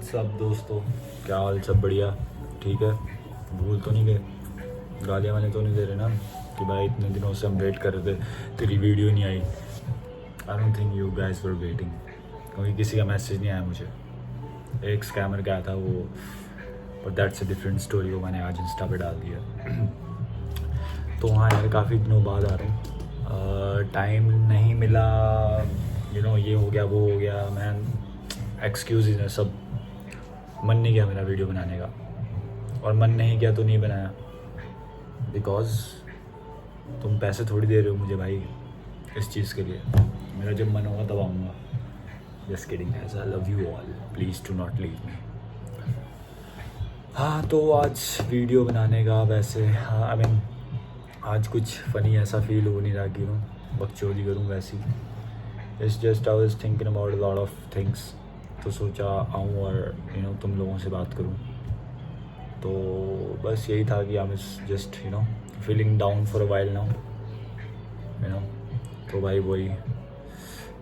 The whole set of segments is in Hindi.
सब दोस्तों, क्या हाल? सब बढ़िया? ठीक है? भूल तो नहीं गए? गालियाँ वाले तो नहीं दे रहे ना कि भाई इतने दिनों से हम वेट कर रहे थे, तेरी वीडियो नहीं आई? I don't think you guys were waiting, क्योंकि किसी का मैसेज नहीं आया मुझे। एक स्कैमर का आया था वो, but that's a different story, वो मैंने आज इंस्टा पे डाल दिया। तो हाँ यार, काफ़ी दिनों बाद आ रहा हूँ, टाइम नहीं मिला, ये हो गया वो हो गया, मैन एक्सक्यूज़ है सब। मन नहीं किया मेरा वीडियो बनाने का, और मन नहीं किया तो नहीं बनाया, बिकॉज तुम पैसे थोड़ी दे रहे हो मुझे भाई इस चीज़ के लिए। मेरा जब मन होगा तब आऊँगा। Just kidding, as I love you all, please do not leave me. हाँ, तो आज वीडियो बनाने का वैसे, हाँ आई मीन आज कुछ फ़नी ऐसा फील हो नहीं रहा कि बकचोदी करूँ वैसी। It's just I was thinking about lot of things, तो सोचा आऊँ और तुम लोगों से बात करूँ। तो बस यही था कि I am just feeling down for a while now, तो भाई वही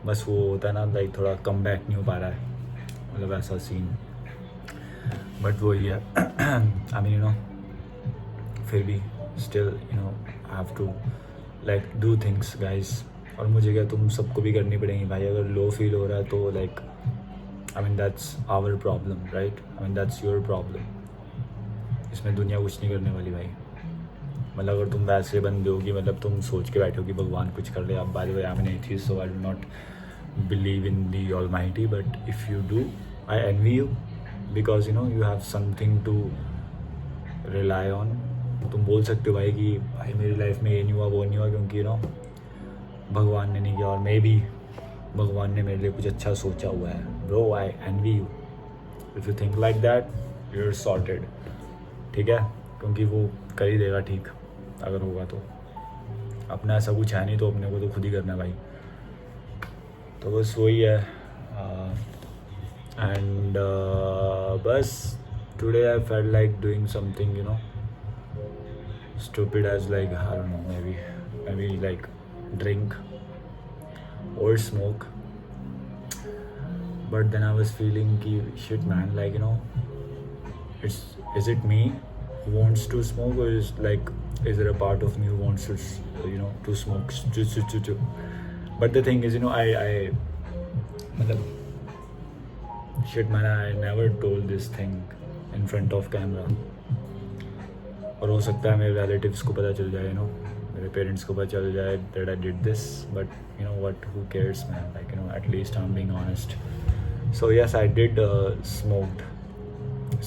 बस वो होता है ना, लाइक थोड़ा कम बैक नहीं हो पा रहा है, मतलब ऐसा सीन। बट वही है, आई मीन फिर भी still I have to like do things guys. और मुझे क्या, तुम सबको भी करनी पड़ेंगी भाई। अगर लो फील हो रहा है तो like I mean that's our problem, right? I mean that's your problem. इसमें दुनिया कुछ नहीं करने वाली भाई। मतलब अगर तुम वैसे बंदे हो कि मतलब तुम सोच के बैठे हो कि भगवान कुछ कर ले, अब by the way I am an atheist, so I do not believe in the almighty, but if you do I envy you, because you have something to rely on. तुम बोल सकते हो भाई कि भाई मेरी लाइफ में ये नहीं हुआ वो नहीं हुआ, क्योंकि भगवान ने नहीं किया, और मे बी भगवान ने मेरे लिए कुछ अच्छा सोचा हुआ है। Bro, I envy you. If you think like that, you are sorted, ठीक है? क्योंकि वो कर ही देगा ठीक, अगर होगा तो। अपना ऐसा कुछ है नहीं, तो अपने को तो खुद ही करना है भाई। तो बस वही है। एंड बस today I felt like doing something stupid, as like I don't know, maybe like drink or smoke. But then I was feeling ki shit man, like is it me who wants to smoke, or is there a part of me who wants to to smoke? But the thing is I matlab, shit man, I never told this thing in front of camera. और हो सकता है मेरे रिलेटिव्स को पता चल जाए, मेरे पेरेंट्स को पता चल जाए that I did this, but what, who cares man, like at least I am being honest. So yes, I did smoked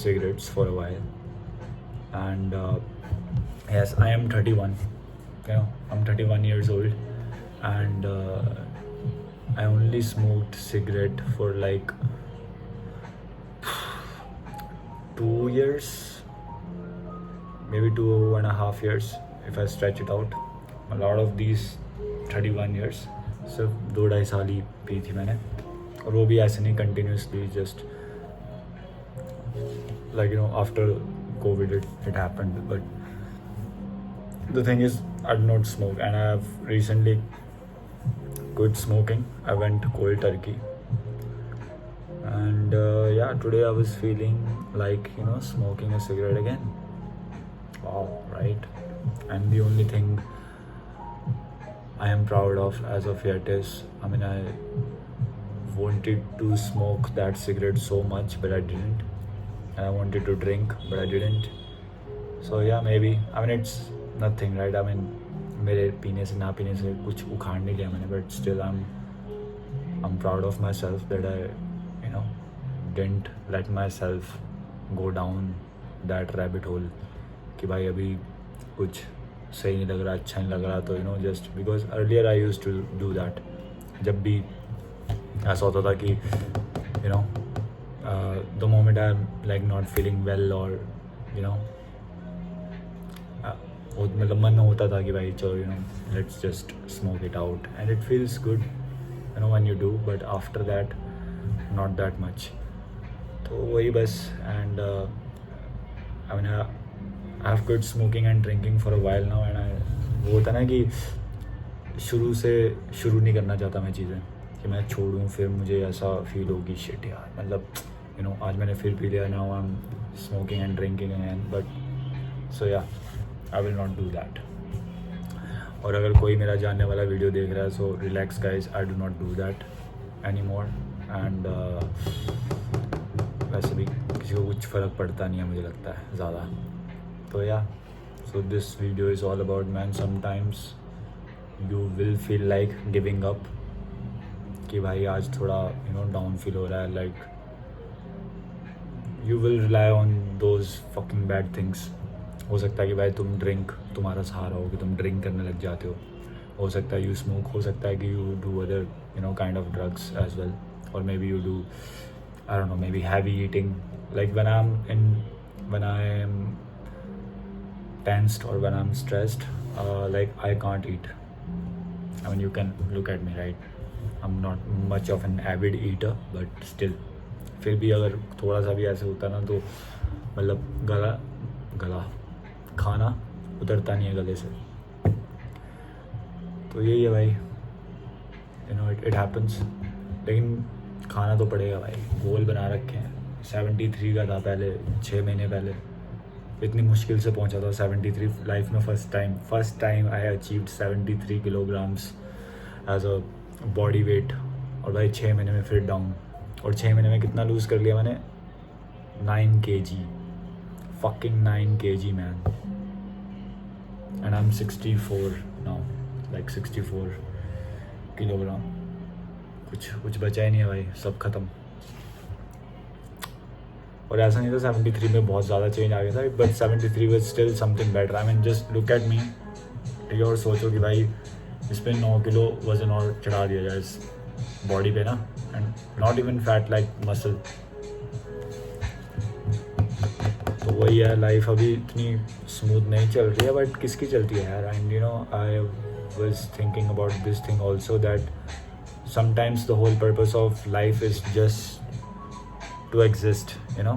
cigarettes for a while, and yes, I am 31, I'm 31 years old, and I only smoked cigarette for like 2 years, maybe 2.5 years if I stretch it out. A lot of these 31 years सिर्फ 2-2.5 साल ही पी थी मैंने, और वो भी ऐसे नहीं continuously, just like after COVID it happened. But the thing is, I do not smoke, and I have recently quit smoking. I went cold turkey, and yeah, today I was feeling like smoking a cigarette again. Wow, right? And the only thing I am proud of as of yet is, I mean, I wanted to smoke that cigarette so much, but I didn't. And I wanted to drink, but I didn't. So yeah, maybe, I mean, it's nothing, right? I mean, मेरे पीने से ना पीने से कुछ उखाड़ नहीं लिया मैंने, but still I'm proud of myself that I didn't let myself go down that rabbit hole कि भाई अभी कुछ सही नहीं लग रहा, अच्छा नहीं लग रहा, तो just because earlier I used to do that. जब भी ऐसा होता था कि the moment I am like not feeling well, और मतलब मन होता था कि भाई चलो let's just smoke it out, and it feels good when you do, but after that not that much. तो वही बस. And I mean I have quit smoking and drinking for a while now, and वो होता ना कि शुरू नहीं करना चाहता मैं चीज़ें, कि मैं छोड़ूं फिर मुझे ऐसा फील होगी शिट यार, मतलब you know, आज मैंने फिर पी लिया, now I'm smoking and drinking again, but so yeah, I will not do that. और अगर कोई मेरा जानने वाला वीडियो देख रहा है, so relax guys, I do not do that anymore. And वैसे भी किसी को कुछ फ़र्क पड़ता नहीं है मुझे लगता है ज़्यादा. तो yeah, so this video is all about, man, sometimes you will feel like giving up कि भाई आज थोड़ा you know डाउन फील हो रहा है, like you will rely on those fucking bad things. हो सकता है कि भाई तुम ड्रिंक तुम्हारा सहारा हो, कि तुम ड्रिंक करने लग जाते हो सकता है यू स्मोक, हो सकता है कि you do other you know kind of drugs as well, or maybe you do, I don't know, maybe heavy eating. Like when I am tensed or when I'm stressed, like I can't eat. I mean, you can look at me, right? I'm not much of an avid eater, but still, फिर भी अगर थोड़ा सा भी ऐसे होता ना तो मतलब गला खाना उतरता नहीं है गले से. तो यही है भाई, you know it happens. लेकिन खाना तो पड़ेगा भाई, गोल बना रखे हैं. 73 का था पहले, 6 महीने पहले, इतनी मुश्किल से पहुंचा था 73. लाइफ में first time I achieved 73 kilograms as a body weight. और भाई 6 महीने में फिर डाउन, और 6 महीने में कितना लूज़ कर लिया मैंने? 9 kg, fucking 9 kg man. And I'm 64 now, like 64 kilogram. कुछ बचा ही नहीं है भाई, सब ख़त्म. और ऐसा नहीं था 73 में बहुत ज़्यादा चेंज आ गया था, but 73 was still something better. I mean just look at me, ठीक है, और सोचो कि भाई इस पर 9 किलो वज़न और चढ़ा दिया जाए इस बॉडी पे ना, and not even fat, like muscle. तो वही है, लाइफ अभी इतनी स्मूथ नहीं चल रही है, बट किसकी चलती है यार. And you know I was thinking about this thing also, that sometimes the whole purpose of life is just to exist, you know.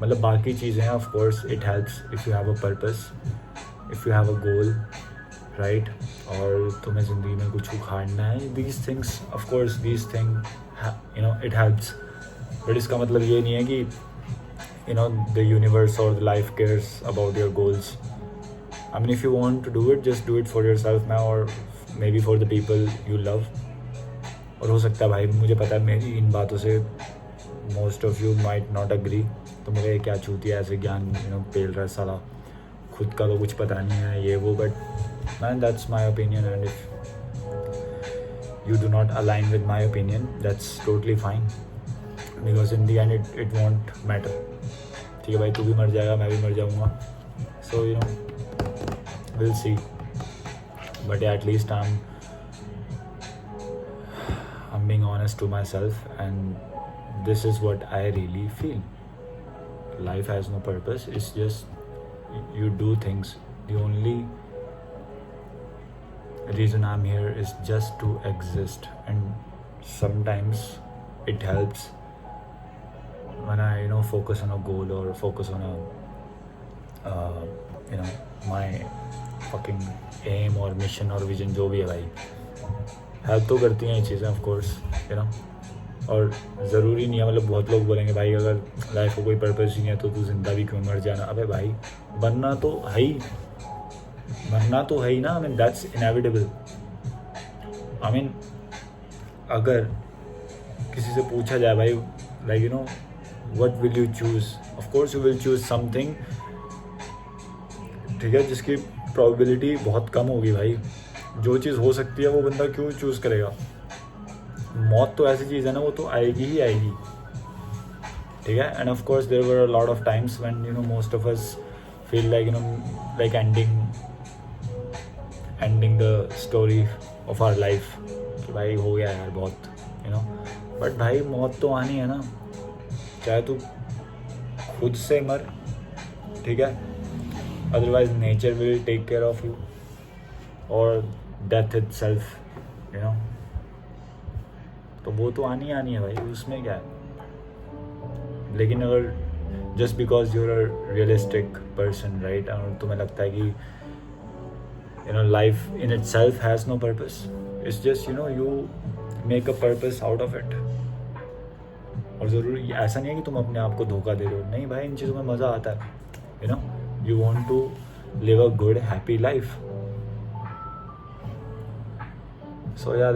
मतलब बाकी चीज़ें हैं, of course it helps if you have a purpose, if you have a goal, right? और तुम्हें ज़िंदगी में कुछ उखाड़ना है, these things, of course these things, you know, it helps. but इसका मतलब ये नहीं है कि you know the universe or the life cares about your goals. I mean, if you want to do it, just do it for yourself now, or maybe for the people you love. और हो सकता है भाई, मुझे पता है मेरी इन बातों से most of you might not agree. तो मुझे क्या छूती है ऐसे ज्ञान you know पेल रहा है साला, खुद का तो कुछ पता नहीं है ये वो, but man, that's my opinion, and if you do not align with my opinion, that's totally fine, because in the end it won't matter. ठीक है भाई, तू भी मर जाएगा, मैं भी मर जाऊँगा, so you know we'll see. But yeah, at least I'm being honest to myself, and this is what I really feel. Life has no purpose, it's just you do things. The only reason I'm here is just to exist, and sometimes it helps when I you know focus on a goal, or focus on a you know my fucking aim or mission or vision, जो भी है भाई, हेल्प तो करती हैं ये चीज़ें, ऑफ कोर्स, यू नो. और ज़रूरी नहीं है, मतलब बहुत लोग बोलेंगे भाई अगर लाइफ को कोई पर्पस ही नहीं है तो तू जिंदा भी क्यों मर जाना. अबे भाई बनना तो है ही, मरना तो है ही ना. आई mean that's inevitable. I mean अगर किसी से पूछा जाए भाई, like you know what will you choose, of course you will choose something, ठीक है, जिसकी प्रोबेबिलिटी बहुत कम होगी भाई. जो चीज़ हो सकती है वो बंदा क्यों चूज़ करेगा. मौत तो ऐसी चीज़ है ना, वो तो आएगी ही आएगी, ठीक है. And of course there were a lot of times when you know most of us feel like you know like ending the story of our life, कि भाई हो गया यार बहुत, यू नो. बट भाई मौत तो आनी है ना, चाहे तू खुद से मर, ठीक है, otherwise nature will take care of you, or death itself, you know. तो वो तो आनी है भाई, उसमें क्या है. लेकिन अगर just because you're a realistic person, right, और तुम्हें लगता है कि you know life in itself has no purpose, it's just you know you make a purpose out of it. और ज़रूरी ऐसा नहीं है कि तुम अपने आप को धोखा दे रहे हो, नहीं भाई, इन चीज़ों में मज़ा आता है, you know, you want to live a good happy life. So yeah,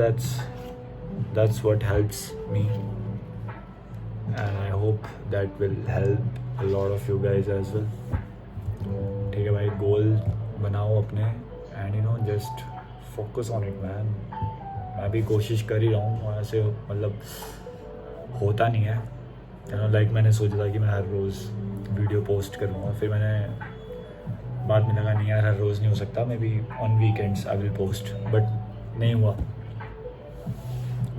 that's what helps me, and I hope that will help a lot of you guys as well. ठीक है भाई, गोल बनाओ अपने and you know just focus on it man. मैं भी कोशिश कर ही रहा हूँ, ऐसे मतलब होता नहीं है, you know, like मैंने सोचा था कि मैं हर रोज़ वीडियो पोस्ट करूँगा, फिर मैंने बाद में लगा नहीं यार हर रोज़ नहीं हो सकता, may be on weekends I will post, but नहीं हुआ.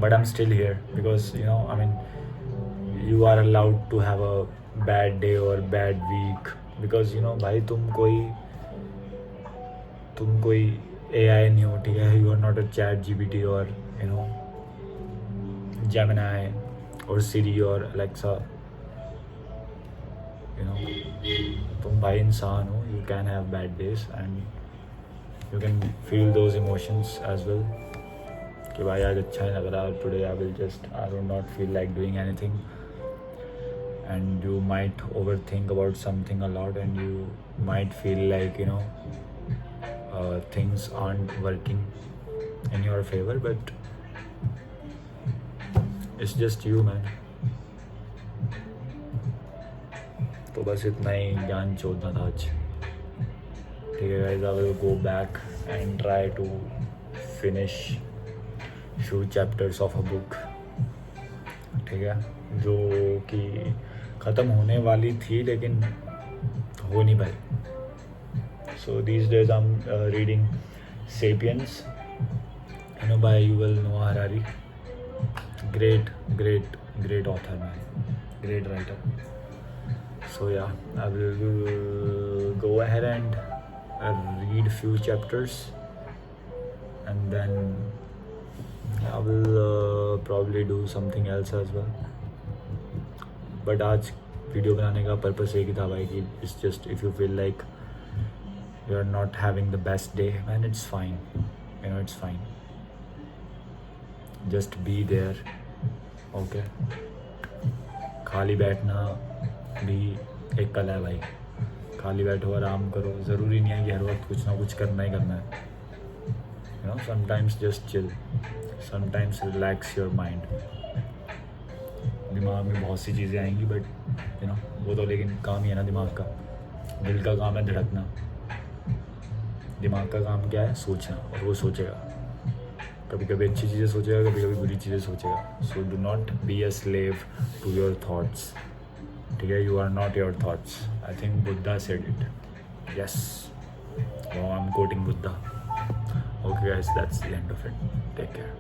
But I'm still here because you know, I mean, you are allowed to have a bad day or bad week because you know भाई तुम कोई AI नहीं हो, ठीक है, you are not a ChatGPT or you know Gemini or Siri or Alexa, you know, तुम भाई इंसान हो, you can have bad days and you can feel those emotions as well. कि भाई आज अच्छा नहीं लग रहा, today I will just I do not feel like doing anything, and you might over think about something a lot and you might feel like you know things aren't working in your favour, but it's just you man. तो बस इतना ही ज्ञान चोदना था आज. ठीक है guys, I will go back and try to finish few chapters of a book, ठीक है, जो कि ख़त्म होने वाली थी लेकिन हो नहीं पाई. So these days I'm reading Sapiens, you know, by Yuval Noah Harari. Great author man, great writer. So yeah, I will go ahead and read few chapters and then I will probably do something else as well. But आज वीडियो बनाने का पर्पस एक ही था भाई कि it's just if you feel like you are not having the best day, man, it's fine, you know, it's fine. Just be there, okay? खाली बैठना भी एक कला है भाई. खाली बैठो, आराम करो, ज़रूरी नहीं है कि हर वक्त कुछ ना कुछ करना ही करना है. You know, sometimes just chill, sometimes relax your mind. दिमाग में बहुत सी चीज़ें आएंगी बट यू नो वो तो लेकिन काम ही है ना दिमाग का. दिल का काम है धड़कना, दिमाग का काम क्या है, सोचना, और वो सोचेगा. कभी कभी अच्छी चीज़ें सोचेगा, कभी कभी बुरी चीज़ें सोचेगा. So do not be a slave to your thoughts, ठीक है. You are not your thoughts. I think Buddha said it. Yes, I am quoting Buddha. Okay guys, that's the end of it. Take care.